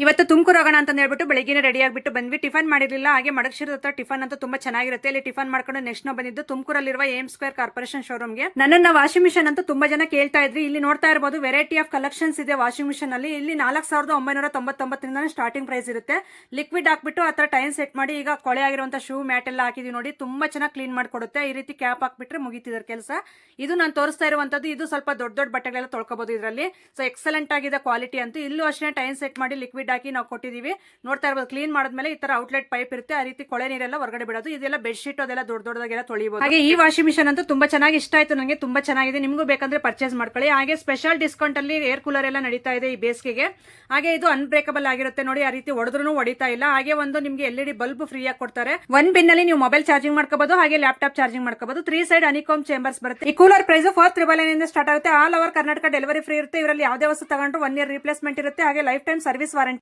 ಇವತ್ತು ತುಮಕೂರು ಹೋಗೋಣ ಅಂತ ಹೇಳ್ಬಿಟ್ಟು ಬೆಳಗ್ಗೆ ರೆಡಿ ಆಗಿಬಿಟ್ಟು ಬಂದ್ವಿ. ಟಿಫನ್ ಮಾಡಿರಲಿಲ್ಲ. ಹಾಗೆ ಮಡಗಶಿರದ ಹತ್ರ ಟಿಫನ್ ಅಂತ ತುಂಬಾ ಚೆನ್ನಾಗಿರುತ್ತೆ. ಅಲ್ಲಿ ಟಿಫನ್ ಮಾಡ್ಕೊಂಡು ನೆಕ್ಸ್ಟ್ ನಾವು ಬಂದಿದ್ದು ತುಮಕೂರಲ್ಲಿರುವ ಏಮ್ ಸ್ಕ್ವೇರ್ ಕಾರ್ಪೊರೇಷನ್ ಶೋರೂಮ್ಗೆ. ನನ್ನನ್ನ ವಾಷಿಂಗ್ ಮಿಷನ್ ಅಂತ ತುಂಬಾ ಜನ ಕೇಳ್ತಾ ಇದ್ರಿ. ಇಲ್ಲಿ ನೋಡ್ತಾ ಇರಬಹುದು ವೆರೈಟಿ ಆಫ್ ಕಲೆಕ್ಷನ್ಸ್ ಇದೆ ವಾಷಿಂಗ್ ಮಿಷನ್ ಅಲ್ಲಿ. ಇಲ್ಲಿ 4999 ಸ್ಟಾರ್ಟಿಂಗ್ ಪ್ರೈಸ್ ಇರುತ್ತೆ. ಲಿಕ್ವಿಡ್ ಹಾಕ್ಬಿಟ್ಟು ಹತ್ರ ಟೈಮ್ ಸೆಟ್ ಮಾಡಿ ಈಗ ಕೊಳೆ ಆಗಿರುವಂತ ಶೂ ಮ್ಯಾಟ್ ಎಲ್ಲ ಹಾಕಿದೀವಿ ನೋಡಿ. ತುಂಬಾ ಚೆನ್ನಾಗಿ ಕ್ಲೀನ್ ಮಾಡ್ಕೊಡುತ್ತೆ. ಈ ರೀತಿ ಕ್ಯಾಪ್ ಹಾಕ್ಬಿಟ್ರೆ ಮುಗಿತಿದ್ರ ಕೆಲಸ. ಇದು ನಾನು ತೋರಿಸ್ತಾ ಇರುವಂತದ್ದು. ಇದು ಸ್ವಲ್ಪ ದೊಡ್ಡ ದೊಡ್ಡ ಬಟ್ಟೆಗಳೆಲ್ಲ ತೊಳ್ಕೋಬಹುದು ಇದರಲ್ಲಿ. ಸೊ ಎಕ್ಸಲೆಂಟ್ ಆಗಿದೆ ಕ್ವಾಲಿಟಿ ಅಂತೂ. ಇಲ್ಲೂ ಅಷ್ಟೇ ಟೈಮ್ ಸೆಟ್ ಮಾಡಿ ಲಿಕ್ವಿಡ್ ಹಾಕಿ ನಾವು ಕೊಟ್ಟಿದೀವಿ. ನೋಡ್ತಾ ಇರಬಹುದು ಕ್ಲೀನ್ ಮಾಡಿದ್ಮೇಲೆ ಈ ತರ ಔಟ್ಲೆಟ್ ಪೈಪ್ ಇರುತ್ತೆ. ಆ ರೀತಿ ಕೊಳೆ ನೀರೆಲ್ಲ ಹೊರಗಡೆ ಬಿಡೋದು. ಇದೆಲ್ಲ ಬೆಡ್ ಶೀಟ್ ಅದೆಲ್ಲ ದೊಡ್ಡದಾಗೆಲ್ಲ ತೊಳಿಬಹುದು. ಹಾಗೆ ಈ ವಾಷಿಂಗ್ ಮಿಷನ್ ಅಂತೂ ತುಂಬಾ ಚೆನ್ನಾಗಿ ಇಷ್ಟ ಆಯ್ತು ನನಗೆ. ತುಂಬಾ ಚೆನ್ನಾಗಿದೆ. ನಿಮಗೂ ಬೇಕಂದ್ರೆ ಪರ್ಚೇಸ್ ಮಾಡ್ಕೊಳ್ಳಿ. ಹಾಗೆ ಸ್ಪೆಷಲ್ ಡಿಸ್ಕೌಂಟ್ ಅಲ್ಲಿ ಏರ್ ಕೂಲರ್ ಎಲ್ಲ ನಡೀತಾ ಇದೆ ಈ ಬೇಸಿಗೆಗೆ. ಹಾಗೆ ಇದು ಅನ್ಬ್ರೇಕಬಲ್ ಆಗಿರುತ್ತೆ ನೋಡಿ. ಆ ರೀತಿ ಹೊಡೆದ್ರೂ ಹೊಡಿತಾ ಇಲ್ಲ. ಹಾಗೆ ಒಂದು ನಿಮಗೆ LED ಬಲ್ಬ್ ಫ್ರೀ ಆಗಿ ಕೊಡ್ತಾರೆ. ಒಂದ್ ಬಿನ್ ಅಲ್ಲಿ ನೀವು ಮೊಬೈಲ್ ಚಾರ್ಜಿಂಗ್ ಮಾಡ್ಕೋಬಹುದು. ಹಾಗೆ ಲ್ಯಾಪ್ಟಾಪ್ ಚಾರ್ಜಿಂಗ್ ಮಾಡ್ಕೋಬಹುದು. 3 ಸೈಡ್ ಅನಿಕಾಮ್ ಚೇಂಬರ್ಸ್ ಬರುತ್ತೆ. ಈ ಕೂಲರ್ ಪ್ರೈಸ್ 499 ಇಂದ ಸ್ಟಾರ್ಟ್ ಆಗುತ್ತೆ. All over Karnataka delivery free ಇರುತ್ತೆ. ಇವರಲ್ಲಿ ಯಾವುದೇ ವಸ್ತು ತಗೊಂಡ್ರು 1 ಇಯರ್ ರಿಪ್ಲೇಸ್ಮೆಂಟ್ ಇರುತ್ತೆ. ಹಾಗೆ ಲೈಫ್ ಟೈಮ್ ಸರ್ವಿಸ್ ವಾರಂಟಿ